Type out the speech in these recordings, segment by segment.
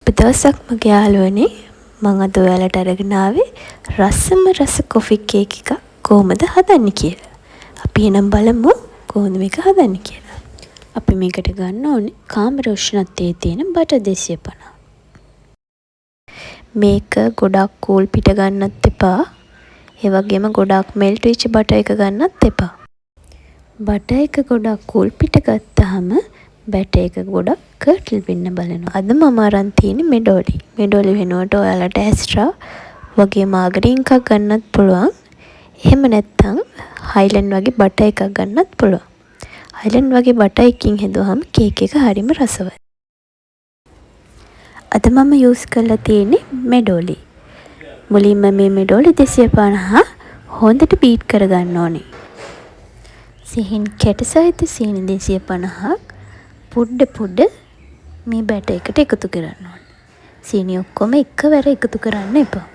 සුබ දවසක් මගේ යාළුවනේ. මම අද ඔයාලට අරගෙන ආවේ රසම රස කොෆි කේක් එකක් කොහොමද හදන්නේ කියලා. අපි එනම් බලමු කොහොමද මේක හදන්නේ කියලා. අපි මේකට ගන්න ඕනේ කාමර උෂ්ණත්වයේ තියෙන බටර් 250. මේක ගොඩක් කූල් පිට ගන්නත් එපා. ඒ වගේම ගොඩක් මෙල්ට් වෙච්ච බටර් එක ගන්නත් එපා. බටර් එක ගොඩක් කූල් පිට ගත්තාම බැටර් එක ගොඩක් කර්ටල් වෙන්න බලනවා. අද මම අරන් තියෙන්නේ මෙඩෝලි. මෙඩෝලි වෙනුවට ඔයාලට ඇස්ට්‍රා වගේ මාගරින් එකක් ගන්නත් පුළුවන්. එහෙම නැත්නම් හයිලන්ඩ් වගේ බටර් එකක් ගන්නත් පුළුවන්. හයිලන්ඩ් වගේ බටර් එකකින් හදුවහම කේක් එක හරිම රසවත්. අද මම යූස් කරලා තියෙන්නේ මෙඩෝලි. මුලින්ම මේ මෙඩෝලි 250 හොඳට බීට් කරගන්න ඕනේ. සිහින් කැට සහිත සීනි 250ක් පුඩ මේ බැටර් එකට එකතු කරන්න ඕනේ. සීනි ඔක්කොම එකවර එකතු කරන්න එපා.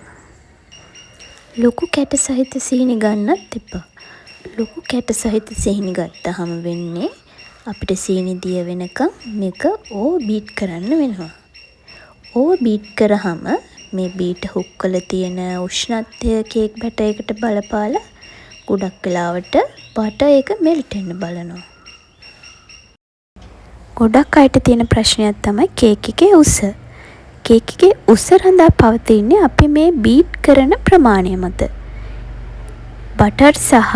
ලොකු කැට සහිත සීනි ගන්නත් එපා. ලොකු කැට සහිත සීනි ගත්තාම වෙන්නේ අපිට සීනි දිය වෙනකම් මේක බීට් කරන්න වෙනවා. බීට් කරාම මේ බීට හුක් කරලා තියෙන උෂ්ණත්වය කේක් බැටර් එකට බලපාලා ගොඩක් වෙලාවට බටර් එක මෙල්ට් වෙන්න බලනවා. ගොඩක් අයට තියෙන ප්‍රශ්නයක් තමයි කේක් එකේ උස. කේක් එකේ උස රඳා පවතින්නේ අපි මේ බීට් කරන ප්‍රමාණය මත. බටර් සහ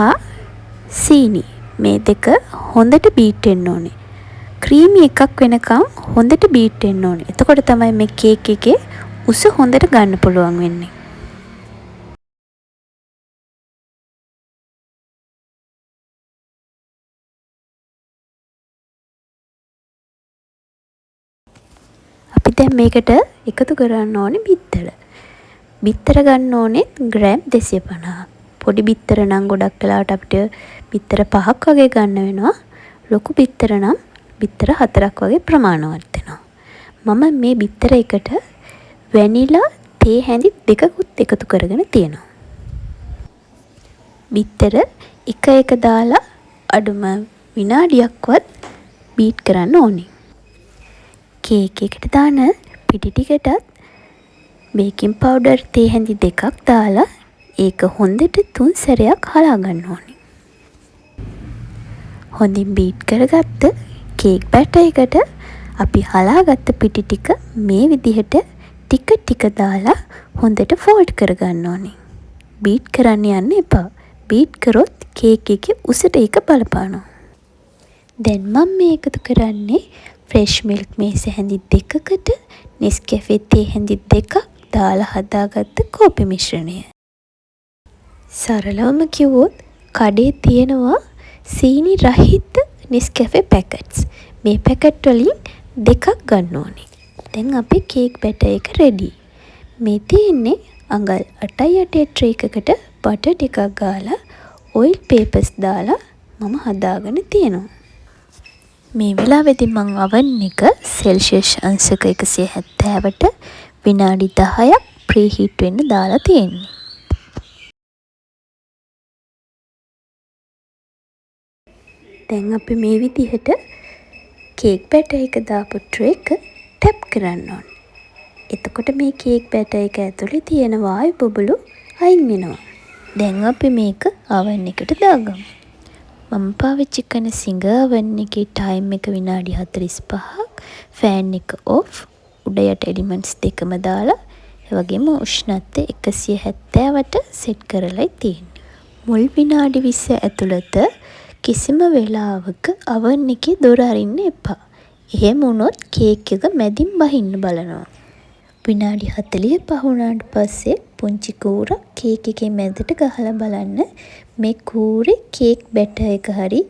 සීනි මේ දෙක හොඳට බීට් වෙන්න ඕනේ. ක්‍රීමි එකක් වෙනකම් හොඳට බීට් වෙන්න ඕනේ. එතකොට තමයි මේ කේක් එකේ උස හොඳට ගන්න පුළුවන් වෙන්නේ. අපි දැන් මේකට එකතු කරන්න ඕනේ බිත්තර. බිත්තර ගන්න ඕනේ ග්‍රෑම් 250. පොඩි බිත්තර නම් ගොඩක් වෙලාවට අපිට බිත්තර 5ක් වගේ ගන්න වෙනවා. ලොකු බිත්තර නම් බිත්තර 4ක් වගේ ප්‍රමාණවත් වෙනවා. මම මේ බිත්තර එකට වැනිලා තේ හැඳි දෙකකුත් එකතු කරගෙන තියෙනවා. බිත්තර එක දාලා අඩුම විනාඩියක්වත් බීට් කරන්න ඕනේ. කේක් එකට දාන පිටි ටිකටත් බේකින් පවුඩර් තේ හැඳි දෙකක් දාලා ඒක හොඳට 3 සැරයක් හලා ගන්න ඕනේ. හොඳින් බීට් කරගත්ත කේක් බැටර් එකට අපි හලාගත්ත පිටි ටික මේ විදිහට ටික දාලා හොඳට ෆෝල්ඩ් කරගන්න ඕනේ. බීට් කරන්න යන්න එපා. බීට් කරොත් කේක් එකේ උසට ඒක බලපානවා. දැන් මම මේ එකතු කරන්නේ ෆ්‍රෙෂ් මිල්ක් මේස හැඳි දෙකකට නෙස්කැෆේ තේ හැඳි දෙකක් දාලා හදාගත්ත කෝපි මිශ්‍රණය. සරලවම කිව්වොත් කඩේ තියෙනවා සීනි රහිත නෙස්කැෆේ පැකට්ස්. මේ පැකට් වලින් දෙකක් ගන්න ඕනේ. දැන් අපේ කේක් බැටර් එක රෙඩි. මේ තියෙන්නේ අඟල් 8.8 ට්‍රේ එකකට බටර් ටිකක් ගාලා ඔයිල් පේපර්ස් දාලා මම හදාගෙන තියෙනවා. මේ වෙලාවේදී මම oven එක සෙල්සියස් අංශක 170ට විනාඩි 10ක් ප්‍රීහීට් වෙන්න දාලා තියෙන්නේ. දැන් අපි මේ විදිහට කේක් බැටර් එක දාපු ට්‍රේ එක ටැප් කරන්න ඕනේ. එතකොට මේ කේක් බැටර් එක ඇතුලේ තියෙන වායු බබළු අයින් වෙනවා. දැන් අපි මේක oven එකට දාගමු. මම පාවිච්චි කරන සිඟ oven එකේ ටයිම් එක විනාඩි 45ක්, ෆෑන් එක ඔෆ්, උඩ යට එලිමන්ට්ස් දෙකම දාලා ඒ වගේම උෂ්ණත්වය 170ට සෙට් කරලායි තියෙන්නේ. මුල් විනාඩි 20 ඇතුළත කිසිම වෙලාවක oven එකේ දොර අරින්න එපා. එහෙම වුණොත් කේක් එක මැදින් බහින්න බලනවා. විනාඩි 45 වුණාට පස්සේ පුංචි කූරක් කේක් එකේ මැදට ගහලා බලන්න මේ කූරේ කේක් බැටර් එක හරි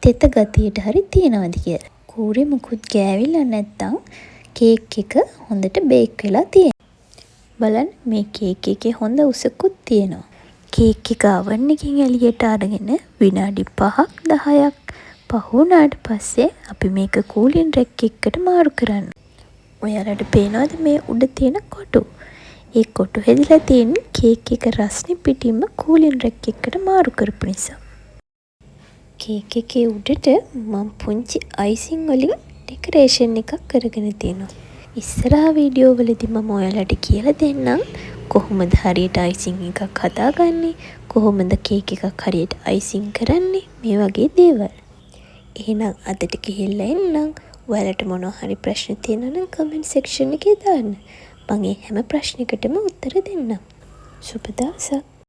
තෙත ගතියට හරි තියනවාද කියලා. කූරේ මුකුත් ගෑවිලා නැත්තම් කේක් එක හොඳට බේක් වෙලා තියෙනවා. බලන්න මේ කේක් එකේ හොඳ උසකුත් තියෙනවා. කේක් එක oven එකෙන් එළියට අරගෙන විනාඩි 5ක් 10ක් පහ වුණාට පස්සේ අපි මේක කූලින් රැක් එකකට මාරු කරන්න. ඔයාලට පේනවද මේ උඩ තියෙන කොටු? ඒ කොටු හැදිලා තියෙන්නේ කේක් එක රස්නේ පිටින්ම කූලින් රැක් එකකට මාරු කරපු නිසා. කේක් එකේ උඩට මම පුංචි අයිසිං වලින් ඩෙකරේෂන් එකක් කරගෙන තියෙනවා. ඉස්සරහා වීඩියෝ වලදී මම ඔයාලට කියලා දෙන්නම් කොහොමද හරියට අයිසිං එකක් හදාගන්නේ, කොහොමද කේක් එකක් හරියට අයිසිං කරන්නේ, මේ වගේ දේවල්. එහෙනම් අදට ගිහිල්ලා එන්නම්. ඔයාලට මොනවා හරි ප්‍රශ්න තියෙනවා නම් කමෙන්ට් සෙක්ෂන් එකේ දාන්න. මම ඒ හැම ප්‍රශ්නයකටම උත්තර දෙන්නම්. සුබ දවසක්.